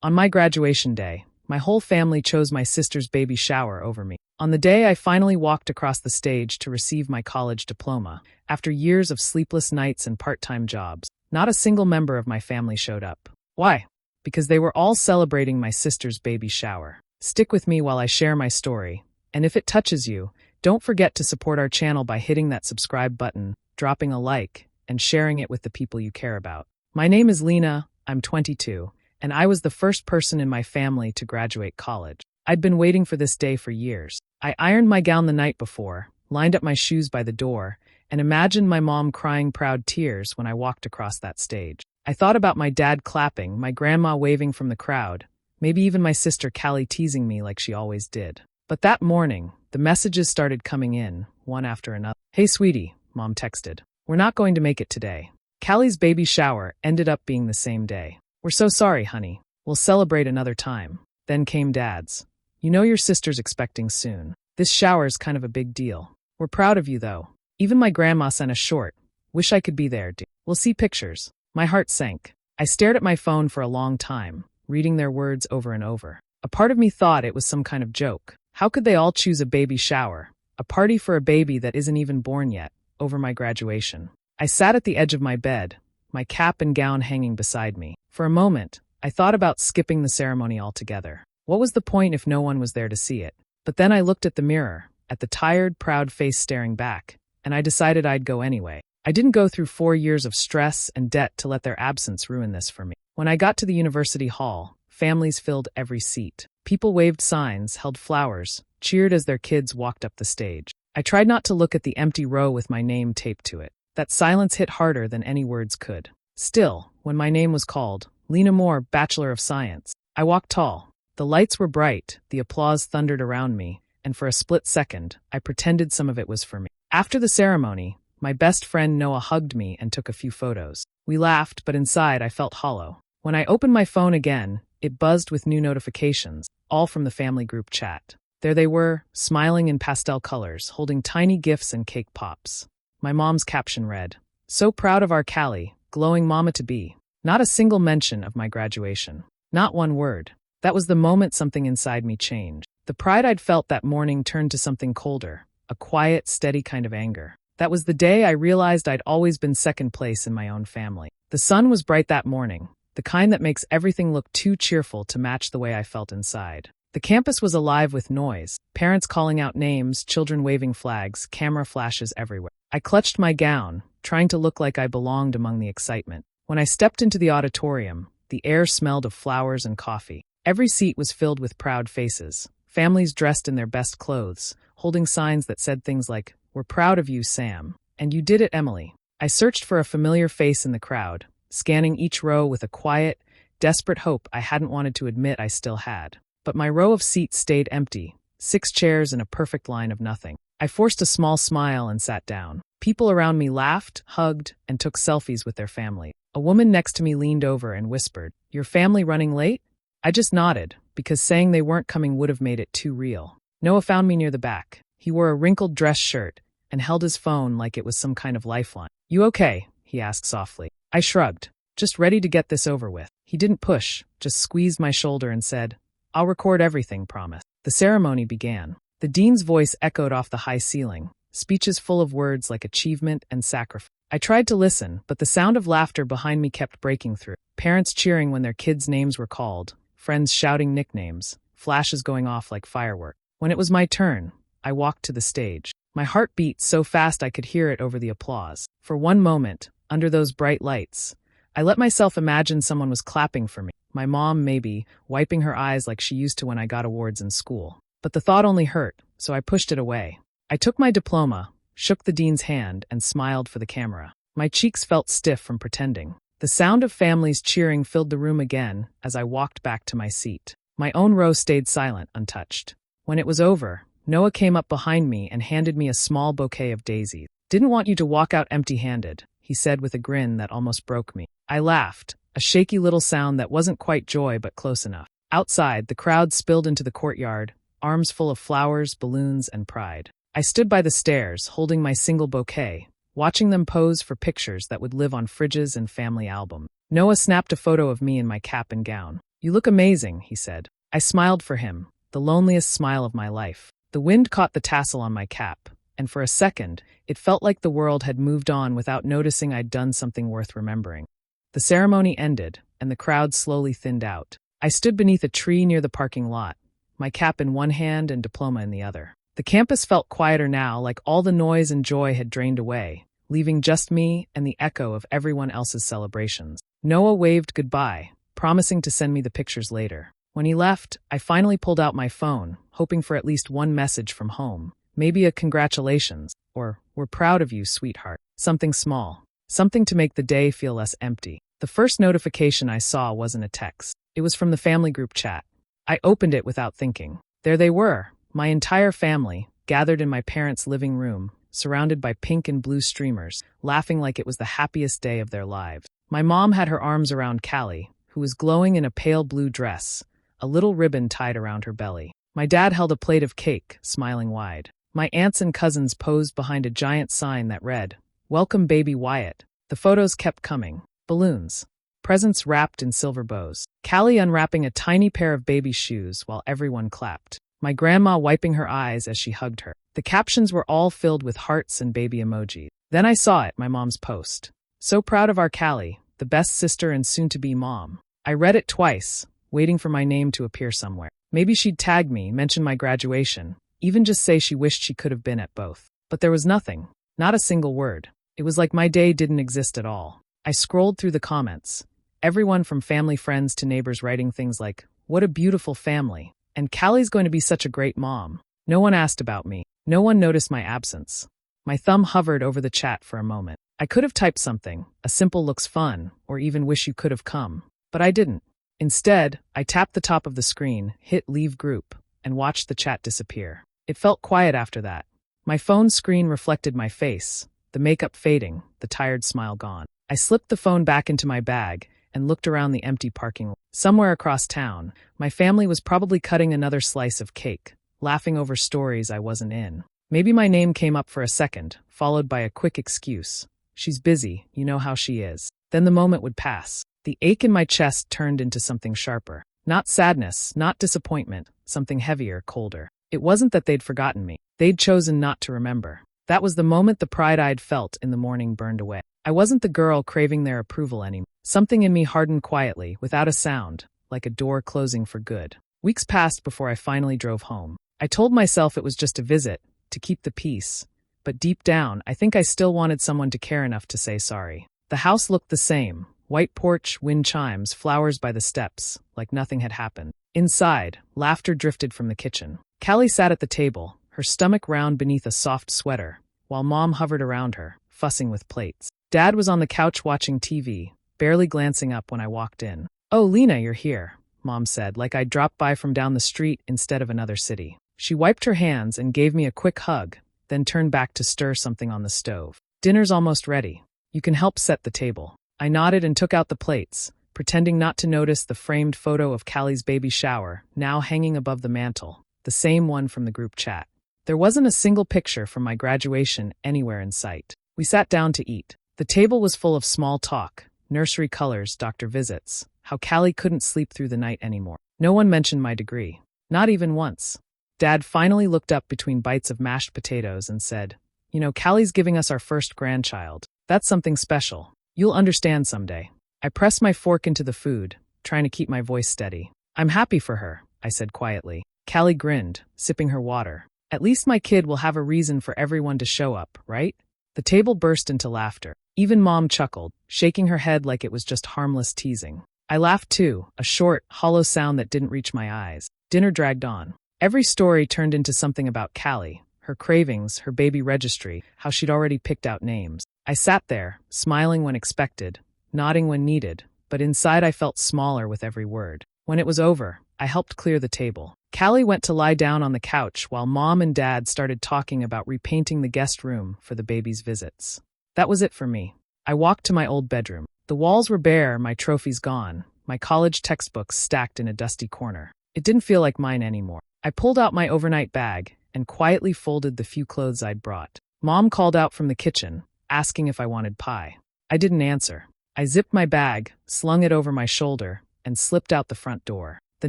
On my graduation day, my whole family chose my sister's baby shower over me. On the day I finally walked across the stage to receive my college diploma, after years of sleepless nights and part-time jobs, not a single member of my family showed up. Why? Because they were all celebrating my sister's baby shower. Stick with me while I share my story, and if it touches you, don't forget to support our channel by hitting that subscribe button, dropping a like, and sharing it with the people you care about. My name is Lena, I'm 22, and I was the first person in my family to graduate college. I'd been waiting for this day for years. I ironed my gown the night before, lined up my shoes by the door, and imagined my mom crying proud tears when I walked across that stage. I thought about my dad clapping, my grandma waving from the crowd, maybe even my sister Callie teasing me like she always did. But that morning, the messages started coming in, one after another. "Hey sweetie," Mom texted. "We're not going to make it today." Callie's baby shower ended up being the same day. "We're so sorry, honey. We'll celebrate another time." Then came Dad's. "You know your sister's expecting soon. This shower's kind of a big deal. We're proud of you, though." Even my grandma sent a short, "Wish I could be there, dear. We'll see pictures." My heart sank. I stared at my phone for a long time, reading their words over and over. A part of me thought it was some kind of joke. How could they all choose a baby shower, a party for a baby that isn't even born yet, over my graduation? I sat at the edge of my bed, my cap and gown hanging beside me. For a moment, I thought about skipping the ceremony altogether. What was the point if no one was there to see it? But then I looked at the mirror, at the tired, proud face staring back, and I decided I'd go anyway. I didn't go through 4 years of stress and debt to let their absence ruin this for me. When I got to the university hall, families filled every seat. People waved signs, held flowers, cheered as their kids walked up the stage. I tried not to look at the empty row with my name taped to it. That silence hit harder than any words could. Still, when my name was called, Lena Moore, Bachelor of Science, I walked tall. The lights were bright, the applause thundered around me, and for a split second, I pretended some of it was for me. After the ceremony, my best friend Noah hugged me and took a few photos. We laughed, but inside I felt hollow. When I opened my phone again, it buzzed with new notifications, all from the family group chat. There they were, smiling in pastel colors, holding tiny gifts and cake pops. My mom's caption read, "So proud of our Callie, glowing mama-to-be." Not a single mention of my graduation. Not one word. That was the moment something inside me changed. The pride I'd felt that morning turned to something colder, a quiet, steady kind of anger. That was the day I realized I'd always been second place in my own family. The sun was bright that morning, the kind that makes everything look too cheerful to match the way I felt inside. The campus was alive with noise, parents calling out names, children waving flags, camera flashes everywhere. I clutched my gown, trying to look like I belonged among the excitement. When I stepped into the auditorium, the air smelled of flowers and coffee. Every seat was filled with proud faces, families dressed in their best clothes, holding signs that said things like, "We're proud of you, Sam," and "You did it, Emily." I searched for a familiar face in the crowd, scanning each row with a quiet, desperate hope I hadn't wanted to admit I still had. But my row of seats stayed empty, 6 chairs in a perfect line of nothing. I forced a small smile and sat down. People around me laughed, hugged, and took selfies with their family. A woman next to me leaned over and whispered, "Your family running late?" I just nodded, because saying they weren't coming would have made it too real. Noah found me near the back. He wore a wrinkled dress shirt and held his phone like it was some kind of lifeline. "You okay?" he asked softly. I shrugged, just ready to get this over with. He didn't push, just squeezed my shoulder and said, "I'll record everything, promise." The ceremony began. The dean's voice echoed off the high ceiling, speeches full of words like achievement and sacrifice. I tried to listen, but the sound of laughter behind me kept breaking through. Parents cheering when their kids' names were called, friends shouting nicknames, flashes going off like fireworks. When it was my turn, I walked to the stage. My heart beat so fast I could hear it over the applause. For one moment, under those bright lights, I let myself imagine someone was clapping for me. My mom, maybe, wiping her eyes like she used to when I got awards in school. But the thought only hurt, so I pushed it away. I took my diploma, shook the dean's hand, and smiled for the camera. My cheeks felt stiff from pretending. The sound of families cheering filled the room again as I walked back to my seat. My own row stayed silent, untouched. When it was over, Noah came up behind me and handed me a small bouquet of daisies. "Didn't want you to walk out empty-handed," he said with a grin that almost broke me. I laughed, a shaky little sound that wasn't quite joy but close enough. Outside, the crowd spilled into the courtyard, arms full of flowers, balloons, and pride. I stood by the stairs, holding my single bouquet, watching them pose for pictures that would live on fridges and family albums. Noah snapped a photo of me in my cap and gown. "You look amazing," he said. I smiled for him, the loneliest smile of my life. The wind caught the tassel on my cap, and for a second, it felt like the world had moved on without noticing I'd done something worth remembering. The ceremony ended, and the crowd slowly thinned out. I stood beneath a tree near the parking lot, my cap in one hand and diploma in the other. The campus felt quieter now, like all the noise and joy had drained away, leaving just me and the echo of everyone else's celebrations. Noah waved goodbye, promising to send me the pictures later. When he left, I finally pulled out my phone, hoping for at least one message from home. Maybe a congratulations, or "we're proud of you, sweetheart." Something small. Something to make the day feel less empty. The first notification I saw wasn't a text. It was from the family group chat. I opened it without thinking. There they were, my entire family, gathered in my parents' living room, surrounded by pink and blue streamers, laughing like it was the happiest day of their lives. My mom had her arms around Callie, who was glowing in a pale blue dress, a little ribbon tied around her belly. My dad held a plate of cake, smiling wide. My aunts and cousins posed behind a giant sign that read, "Welcome baby Wyatt." The photos kept coming. Balloons. Presents wrapped in silver bows. Callie unwrapping a tiny pair of baby shoes while everyone clapped. My grandma wiping her eyes as she hugged her. The captions were all filled with hearts and baby emojis. Then I saw it, my mom's post. "So proud of our Callie, the best sister and soon-to-be mom." I read it twice, waiting for my name to appear somewhere. Maybe she'd tag me, mention my graduation, even just say she wished she could have been at both. But there was nothing. Not a single word. It was like my day didn't exist at all. I scrolled through the comments. Everyone from family friends to neighbors writing things like, "What a beautiful family," and "Callie's going to be such a great mom." No one asked about me. No one noticed my absence. My thumb hovered over the chat for a moment. I could have typed something, a simple "looks fun," or even "wish you could have come." But I didn't. Instead, I tapped the top of the screen, hit leave group, and watched the chat disappear. It felt quiet after that. My phone screen reflected my face, the makeup fading, the tired smile gone. I slipped the phone back into my bag and looked around the empty parking lot. Somewhere across town, my family was probably cutting another slice of cake, laughing over stories I wasn't in. Maybe my name came up for a second, followed by a quick excuse. "She's busy, you know how she is." Then the moment would pass. The ache in my chest turned into something sharper. Not sadness, not disappointment, something heavier, colder. It wasn't that they'd forgotten me. They'd chosen not to remember. That was the moment the pride I'd felt in the morning burned away. I wasn't the girl craving their approval anymore. Something in me hardened quietly, without a sound, like a door closing for good. Weeks passed before I finally drove home. I told myself it was just a visit, to keep the peace. But deep down, I think I still wanted someone to care enough to say sorry. The house looked the same. White porch, wind chimes, flowers by the steps, like nothing had happened. Inside, laughter drifted from the kitchen. Callie sat at the table, her stomach round beneath a soft sweater, while Mom hovered around her, fussing with plates. Dad was on the couch watching TV, barely glancing up when I walked in. "Oh, Lena, you're here," Mom said, like I'd dropped by from down the street instead of another city. She wiped her hands and gave me a quick hug, then turned back to stir something on the stove. "Dinner's almost ready. You can help set the table." I nodded and took out the plates, pretending not to notice the framed photo of Callie's baby shower, now hanging above the mantel, the same one from the group chat. There wasn't a single picture from my graduation anywhere in sight. We sat down to eat. The table was full of small talk, nursery colors, doctor visits, how Callie couldn't sleep through the night anymore. No one mentioned my degree. Not even once. Dad finally looked up between bites of mashed potatoes and said, "You know, Callie's giving us our first grandchild. That's something special. You'll understand someday." I pressed my fork into the food, trying to keep my voice steady. "I'm happy for her," I said quietly. Callie grinned, sipping her water. "At least my kid will have a reason for everyone to show up, right?" The table burst into laughter. Even Mom chuckled, shaking her head like it was just harmless teasing. I laughed too, a short, hollow sound that didn't reach my eyes. Dinner dragged on. Every story turned into something about Callie, her cravings, her baby registry, how she'd already picked out names. I sat there, smiling when expected, nodding when needed, but inside I felt smaller with every word. When it was over, I helped clear the table. Callie went to lie down on the couch while Mom and Dad started talking about repainting the guest room for the baby's visits. That was it for me. I walked to my old bedroom. The walls were bare, my trophies gone, my college textbooks stacked in a dusty corner. It didn't feel like mine anymore. I pulled out my overnight bag and quietly folded the few clothes I'd brought. Mom called out from the kitchen, asking if I wanted pie. I didn't answer. I zipped my bag, slung it over my shoulder, and slipped out the front door. The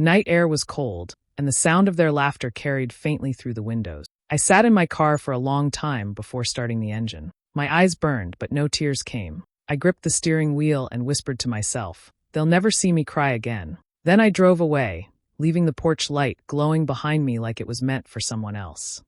night air was cold, and the sound of their laughter carried faintly through the windows. I sat in my car for a long time before starting the engine. My eyes burned, but no tears came. I gripped the steering wheel and whispered to myself, "They'll never see me cry again." Then I drove away, leaving the porch light glowing behind me like it was meant for someone else.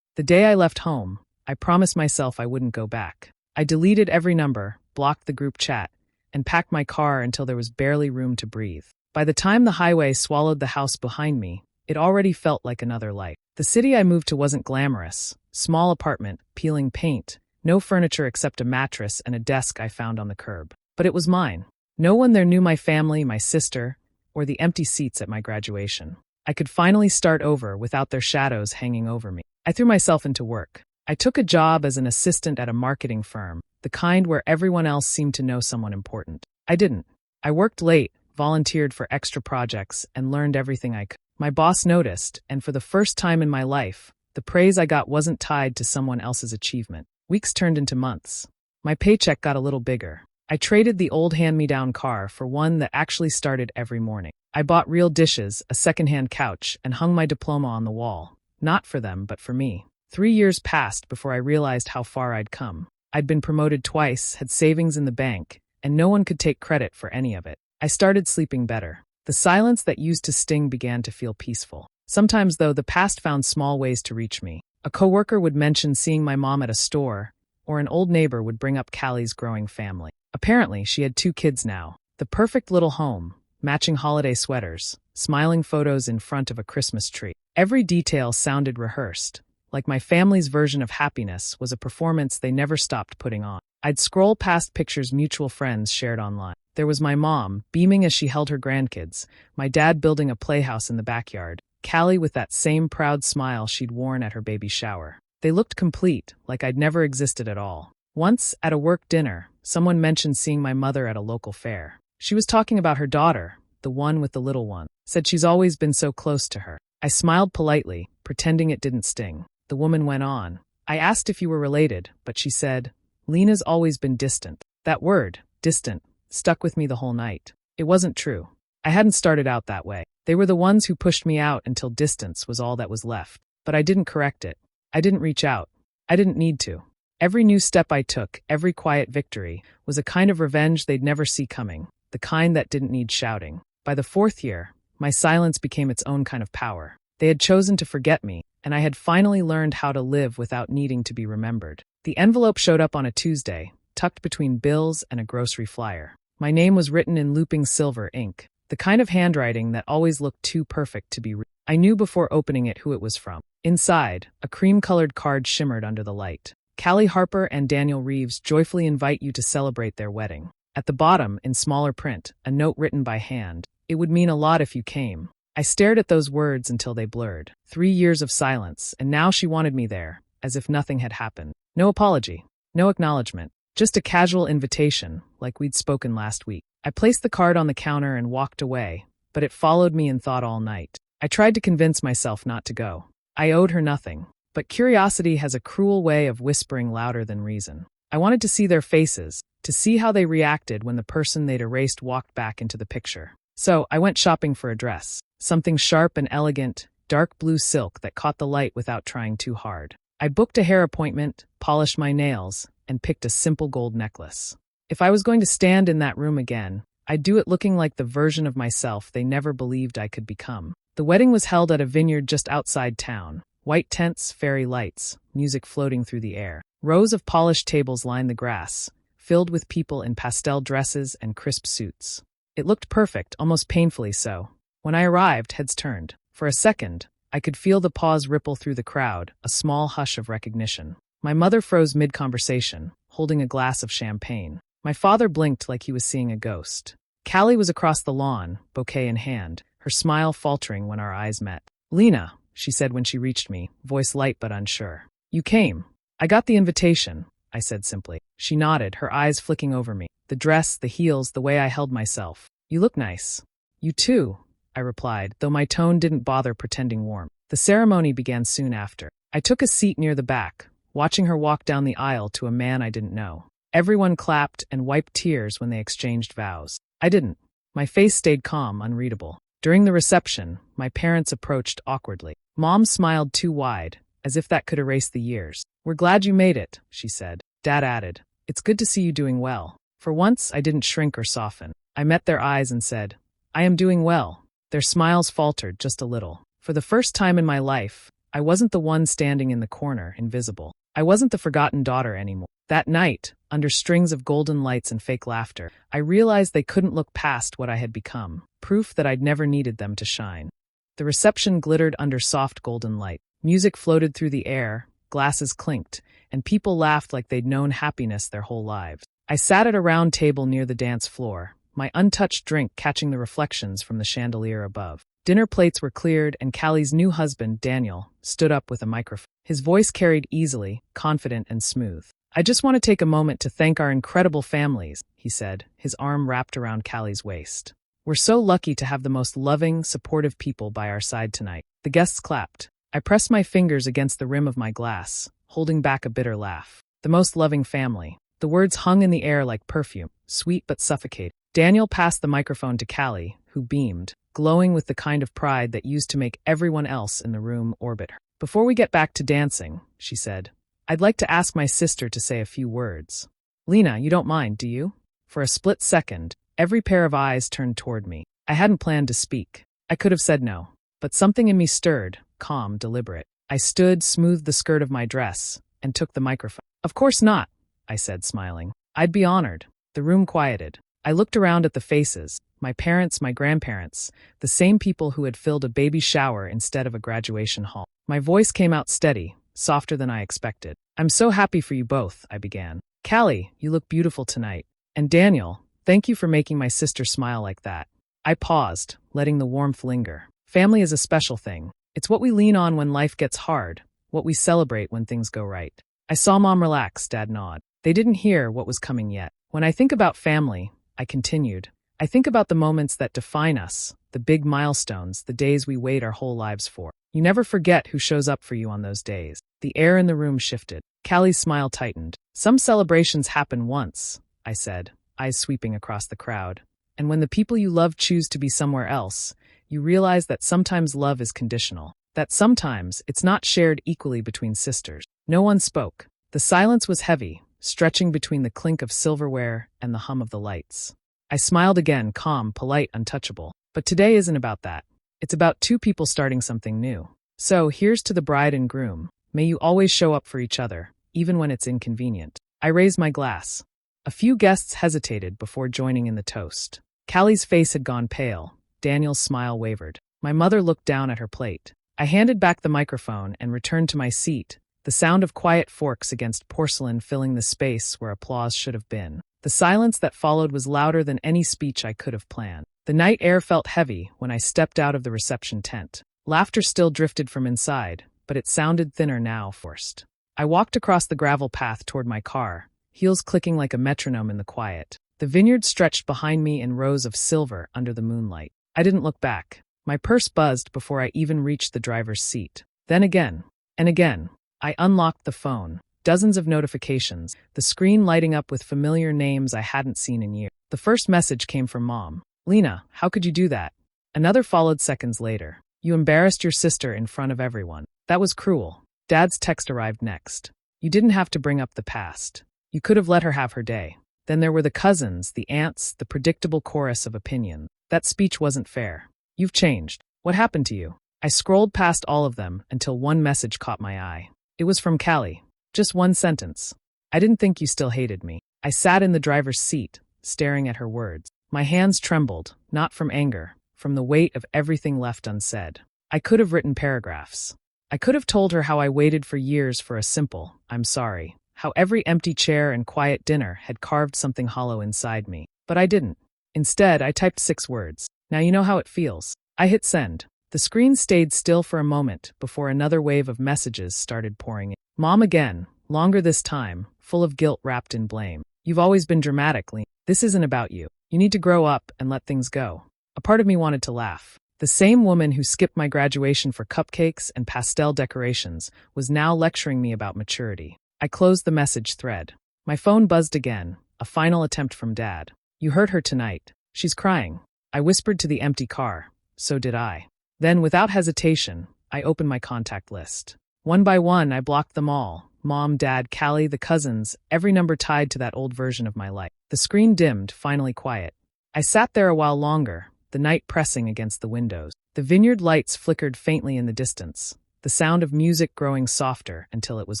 The day I left home, I promised myself I wouldn't go back. I deleted every number, blocked the group chat, and packed my car until there was barely room to breathe. By the time the highway swallowed the house behind me, it already felt like another life. The city I moved to wasn't glamorous. Small apartment, peeling paint, no furniture except a mattress and a desk I found on the curb. But it was mine. No one there knew my family, my sister, or the empty seats at my graduation. I could finally start over without their shadows hanging over me. I threw myself into work. I took a job as an assistant at a marketing firm, the kind where everyone else seemed to know someone important. I didn't. I worked late, volunteered for extra projects, and learned everything I could. My boss noticed, and for the first time in my life, the praise I got wasn't tied to someone else's achievement. Weeks turned into months. My paycheck got a little bigger. I traded the old hand-me-down car for one that actually started every morning. I bought real dishes, a secondhand couch, and hung my diploma on the wall. Not for them, but for me. 3 years passed before I realized how far I'd come. I'd been promoted twice, had savings in the bank, and no one could take credit for any of it. I started sleeping better. The silence that used to sting began to feel peaceful. Sometimes, though, the past found small ways to reach me. A coworker would mention seeing my mom at a store, or an old neighbor would bring up Callie's growing family. Apparently, she had 2 kids now. The perfect little home, matching holiday sweaters, smiling photos in front of a Christmas tree. Every detail sounded rehearsed, like my family's version of happiness was a performance they never stopped putting on. I'd scroll past pictures mutual friends shared online. There was my mom, beaming as she held her grandkids, my dad building a playhouse in the backyard, Callie with that same proud smile she'd worn at her baby shower. They looked complete, like I'd never existed at all. Once, at a work dinner, someone mentioned seeing my mother at a local fair. She was talking about her daughter, the one with the little one, said she's always been so close to her. I smiled politely, pretending it didn't sting. The woman went on. I asked if you were related, but she said, "Lena's always been distant." That word, distant, stuck with me the whole night. It wasn't true. I hadn't started out that way. They were the ones who pushed me out until distance was all that was left. But I didn't correct it. I didn't reach out. I didn't need to. Every new step I took, every quiet victory, was a kind of revenge they'd never see coming, the kind that didn't need shouting. By the 4th year, my silence became its own kind of power. They had chosen to forget me, and I had finally learned how to live without needing to be remembered. The envelope showed up on a Tuesday, tucked between bills and a grocery flyer. My name was written in looping silver ink, the kind of handwriting that always looked too perfect to be real. I knew before opening it who it was from. Inside, a cream-colored card shimmered under the light. Callie Harper and Daniel Reeves joyfully invite you to celebrate their wedding. At the bottom, in smaller print, a note written by hand. It would mean a lot if you came. I stared at those words until they blurred. 3 years of silence, and now she wanted me there, as if nothing had happened. No apology, no acknowledgement, just a casual invitation, like we'd spoken last week. I placed the card on the counter and walked away, but it followed me in thought all night. I tried to convince myself not to go. I owed her nothing, but curiosity has a cruel way of whispering louder than reason. I wanted to see their faces, to see how they reacted when the person they'd erased walked back into the picture. So I went shopping for a dress. Something sharp and elegant, dark blue silk that caught the light without trying too hard. I booked a hair appointment, polished my nails, and picked a simple gold necklace. If I was going to stand in that room again, I'd do it looking like the version of myself they never believed I could become. The wedding was held at a vineyard just outside town. White tents, fairy lights, music floating through the air. Rows of polished tables lined the grass, filled with people in pastel dresses and crisp suits. It looked perfect, almost painfully so. When I arrived, heads turned. For a second, I could feel the pause ripple through the crowd, a small hush of recognition. My mother froze mid-conversation, holding a glass of champagne. My father blinked like he was seeing a ghost. Callie was across the lawn, bouquet in hand, her smile faltering when our eyes met. "Lena," she said when she reached me, voice light but unsure. "You came." "I got the invitation," I said simply. She nodded, her eyes flicking over me. The dress, the heels, the way I held myself. "You look nice." "You too," I replied, though my tone didn't bother pretending warm. The ceremony began soon after. I took a seat near the back, watching her walk down the aisle to a man I didn't know. Everyone clapped and wiped tears when they exchanged vows. I didn't. My face stayed calm, unreadable. During the reception, my parents approached awkwardly. Mom smiled too wide, as if that could erase the years. "We're glad you made it," she said. Dad added, "It's good to see you doing well." For once, I didn't shrink or soften. I met their eyes and said, "I am doing well." Their smiles faltered just a little. For the first time in my life, I wasn't the one standing in the corner, invisible. I wasn't the forgotten daughter anymore. That night, under strings of golden lights and fake laughter, I realized they couldn't look past what I had become, proof that I'd never needed them to shine. The reception glittered under soft golden light. Music floated through the air, glasses clinked, and people laughed like they'd known happiness their whole lives. I sat at a round table near the dance floor, my untouched drink catching the reflections from the chandelier above. Dinner plates were cleared, and Callie's new husband, Daniel, stood up with a microphone. His voice carried easily, confident and smooth. "I just want to take a moment to thank our incredible families," he said, his arm wrapped around Callie's waist. "We're so lucky to have the most loving, supportive people by our side tonight." The guests clapped. I pressed my fingers against the rim of my glass, holding back a bitter laugh. "The most loving family." The words hung in the air like perfume, sweet but suffocating. Daniel passed the microphone to Callie, who beamed, glowing with the kind of pride that used to make everyone else in the room orbit her. "Before we get back to dancing," she said, "I'd like to ask my sister to say a few words." "Lena, you don't mind, do you?" For a split second, every pair of eyes turned toward me. I hadn't planned to speak. I could have said no. But something in me stirred, calm, deliberate. I stood, smoothed the skirt of my dress, and took the microphone. "Of course not," I said, smiling. "I'd be honored." The room quieted. I looked around at the faces, my parents, my grandparents, the same people who had filled a baby shower instead of a graduation hall. My voice came out steady, softer than I expected. "I'm so happy for you both," I began. "Callie, you look beautiful tonight. And Daniel, thank you for making my sister smile like that." I paused, letting the warmth linger. Family is a special thing. It's what we lean on when life gets hard, what we celebrate when things go right. I saw Mom relax, Dad nod. They didn't hear what was coming yet. "When I think about family," I continued, "I think about the moments that define us, the big milestones, the days we wait our whole lives for. You never forget who shows up for you on those days." The air in the room shifted. Callie's smile tightened. "Some celebrations happen once," I said, eyes sweeping across the crowd. "And when the people you love choose to be somewhere else, you realize that sometimes love is conditional, that sometimes it's not shared equally between sisters." No one spoke. The silence was heavy, stretching between the clink of silverware and the hum of the lights. I smiled again, calm, polite, untouchable. But today isn't about that. It's about two people starting something new. So here's to the bride and groom. May you always show up for each other, even when it's inconvenient. I raised my glass. A few guests hesitated before joining in the toast. Callie's face had gone pale. Daniel's smile wavered. My mother looked down at her plate. I handed back the microphone and returned to my seat, the sound of quiet forks against porcelain filling the space where applause should have been. The silence that followed was louder than any speech I could have planned. The night air felt heavy when I stepped out of the reception tent. Laughter still drifted from inside, but it sounded thinner now, forced. I walked across the gravel path toward my car, heels clicking like a metronome in the quiet. The vineyard stretched behind me in rows of silver under the moonlight. I didn't look back. My purse buzzed before I even reached the driver's seat. Then again, and again, I unlocked the phone. Dozens of notifications, the screen lighting up with familiar names I hadn't seen in years. The first message came from Mom. "Lena, how could you do that?" Another followed seconds later. "You embarrassed your sister in front of everyone. That was cruel." Dad's text arrived next. "You didn't have to bring up the past. You could have let her have her day." Then there were the cousins, the aunts, the predictable chorus of opinion. "That speech wasn't fair. You've changed. What happened to you?" I scrolled past all of them until one message caught my eye. It was from Callie. Just one sentence. "I didn't think you still hated me." I sat in the driver's seat, staring at her words. My hands trembled, not from anger, from the weight of everything left unsaid. I could have written paragraphs. I could have told her how I waited for years for a simple, "I'm sorry," how every empty chair and quiet dinner had carved something hollow inside me. But I didn't. Instead, I typed 6 words. "Now you know how it feels." I hit send. The screen stayed still for a moment before another wave of messages started pouring in. Mom again, longer this time, full of guilt wrapped in blame. "You've always been dramatic, Lena. This isn't about you. You need to grow up and let things go." A part of me wanted to laugh. The same woman who skipped my graduation for cupcakes and pastel decorations was now lecturing me about maturity. I closed the message thread. My phone buzzed again, a final attempt from Dad. "You hurt her tonight. She's crying." I whispered to the empty car. So did I. Then, without hesitation, I opened my contact list. One by one, I blocked them all. Mom, Dad, Callie, the cousins, every number tied to that old version of my life. The screen dimmed, finally quiet. I sat there a while longer, the night pressing against the windows. The vineyard lights flickered faintly in the distance, the sound of music growing softer until it was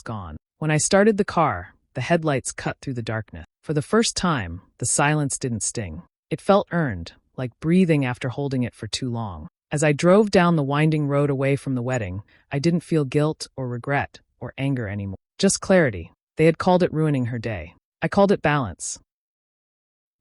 gone. When I started the car, the headlights cut through the darkness. For the first time, the silence didn't sting. It felt earned, like breathing after holding it for too long. As I drove down the winding road away from the wedding, I didn't feel guilt or regret or anger anymore. Just clarity. They had called it ruining her day. I called it balance.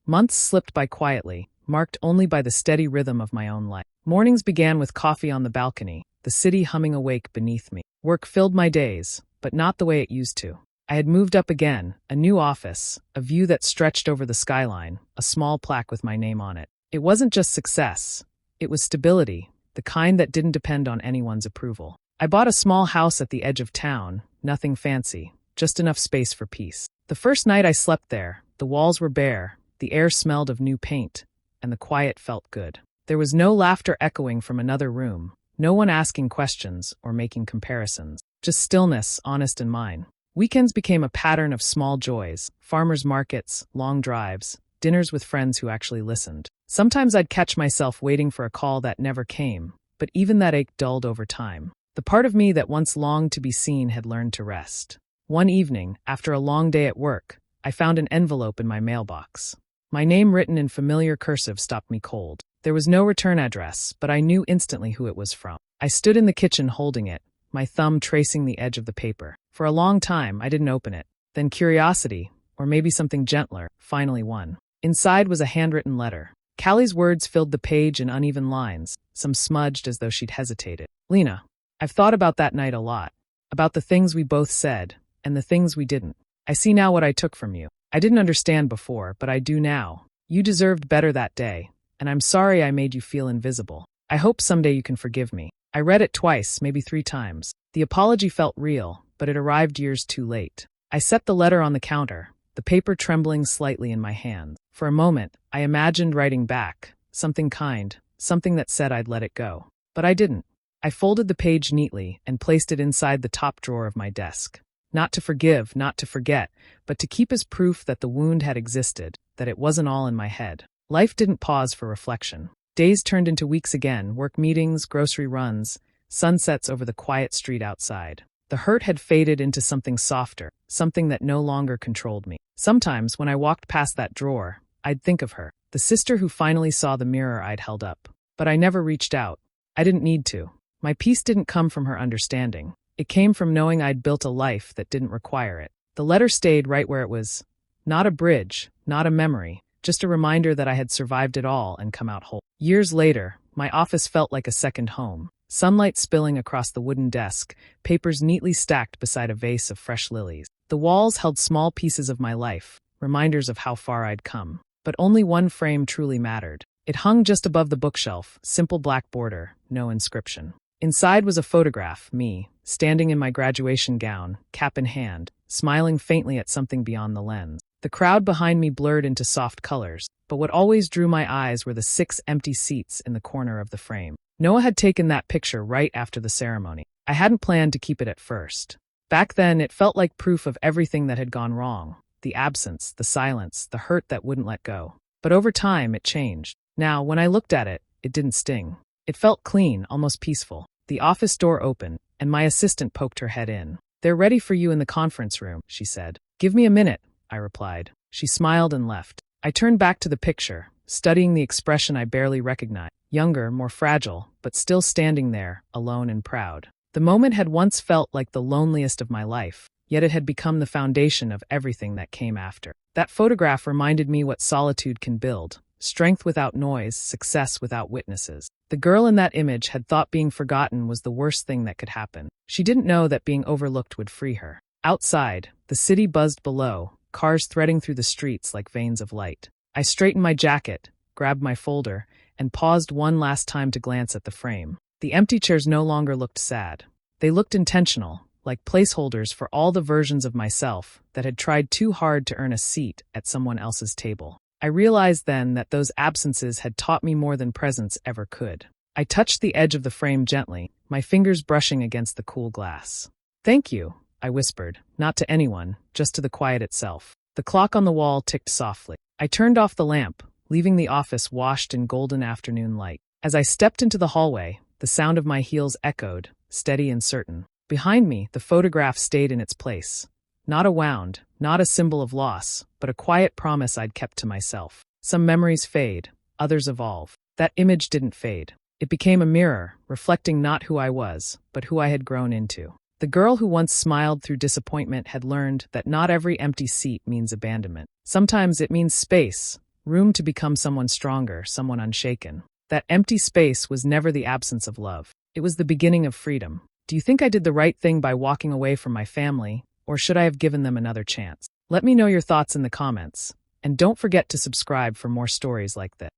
Months slipped by quietly, marked only by the steady rhythm of my own life. Mornings began with coffee on the balcony, the city humming awake beneath me. Work filled my days, but not the way it used to. I had moved up again, a new office, a view that stretched over the skyline, a small plaque with my name on it. It wasn't just success. It was stability, the kind that didn't depend on anyone's approval. I bought a small house at the edge of town, nothing fancy, just enough space for peace. The first night I slept there, the walls were bare, the air smelled of new paint, and the quiet felt good. There was no laughter echoing from another room, no one asking questions or making comparisons, just stillness, honest and mine. Weekends became a pattern of small joys, farmers' markets, long drives, dinners with friends who actually listened. Sometimes I'd catch myself waiting for a call that never came, but even that ache dulled over time. The part of me that once longed to be seen had learned to rest. One evening, after a long day at work, I found an envelope in my mailbox. My name written in familiar cursive stopped me cold. There was no return address, but I knew instantly who it was from. I stood in the kitchen holding it, my thumb tracing the edge of the paper. For a long time, I didn't open it. Then curiosity, or maybe something gentler, finally won. Inside was a handwritten letter. Callie's words filled the page in uneven lines, some smudged as though she'd hesitated. Lena, I've thought about that night a lot. About the things we both said, and the things we didn't. I see now what I took from you. I didn't understand before, but I do now. You deserved better that day, and I'm sorry I made you feel invisible. I hope someday you can forgive me. I read it twice, maybe 3 times. The apology felt real, but it arrived years too late. I set the letter on the counter, the paper trembling slightly in my hand. For a moment, I imagined writing back, something kind, something that said I'd let it go. But I didn't. I folded the page neatly and placed it inside the top drawer of my desk. Not to forgive, not to forget, but to keep as proof that the wound had existed, that it wasn't all in my head. Life didn't pause for reflection. Days turned into weeks again, work meetings, grocery runs, sunsets over the quiet street outside. The hurt had faded into something softer, something that no longer controlled me. Sometimes, when I walked past that drawer, I'd think of her, the sister who finally saw the mirror I'd held up. But I never reached out. I didn't need to. My peace didn't come from her understanding. It came from knowing I'd built a life that didn't require it. The letter stayed right where it was. Not a bridge, not a memory, just a reminder that I had survived it all and come out whole. Years later, my office felt like a second home. Sunlight spilling across the wooden desk, papers neatly stacked beside a vase of fresh lilies. The walls held small pieces of my life, reminders of how far I'd come. But only one frame truly mattered. It hung just above the bookshelf, simple black border, no inscription. Inside was a photograph, me, standing in my graduation gown, cap in hand, smiling faintly at something beyond the lens. The crowd behind me blurred into soft colors, but what always drew my eyes were the 6 empty seats in the corner of the frame. Noah had taken that picture right after the ceremony. I hadn't planned to keep it at first. Back then, it felt like proof of everything that had gone wrong. The absence, the silence, the hurt that wouldn't let go. But over time, it changed. Now, when I looked at it, it didn't sting. It felt clean, almost peaceful. The office door opened, and my assistant poked her head in. "They're ready for you in the conference room," she said. "Give me a minute," I replied. She smiled and left. I turned back to the picture, studying the expression I barely recognized. Younger, more fragile, but still standing there, alone and proud. The moment had once felt like the loneliest of my life, yet it had become the foundation of everything that came after. That photograph reminded me what solitude can build. Strength without noise, success without witnesses. The girl in that image had thought being forgotten was the worst thing that could happen. She didn't know that being overlooked would free her. Outside, the city buzzed below, cars threading through the streets like veins of light. I straightened my jacket, grabbed my folder, and paused one last time to glance at the frame. The empty chairs no longer looked sad. They looked intentional, like placeholders for all the versions of myself that had tried too hard to earn a seat at someone else's table. I realized then that those absences had taught me more than presence ever could. I touched the edge of the frame gently, my fingers brushing against the cool glass. "Thank you," I whispered, not to anyone, just to the quiet itself. The clock on the wall ticked softly. I turned off the lamp, leaving the office washed in golden afternoon light. As I stepped into the hallway, the sound of my heels echoed, steady and certain. Behind me, the photograph stayed in its place. Not a wound, not a symbol of loss, but a quiet promise I'd kept to myself. Some memories fade, others evolve. That image didn't fade. It became a mirror, reflecting not who I was, but who I had grown into. The girl who once smiled through disappointment had learned that not every empty seat means abandonment. Sometimes it means space, room to become someone stronger, someone unshaken. That empty space was never the absence of love. It was the beginning of freedom. Do you think I did the right thing by walking away from my family, or should I have given them another chance? Let me know your thoughts in the comments, and don't forget to subscribe for more stories like this.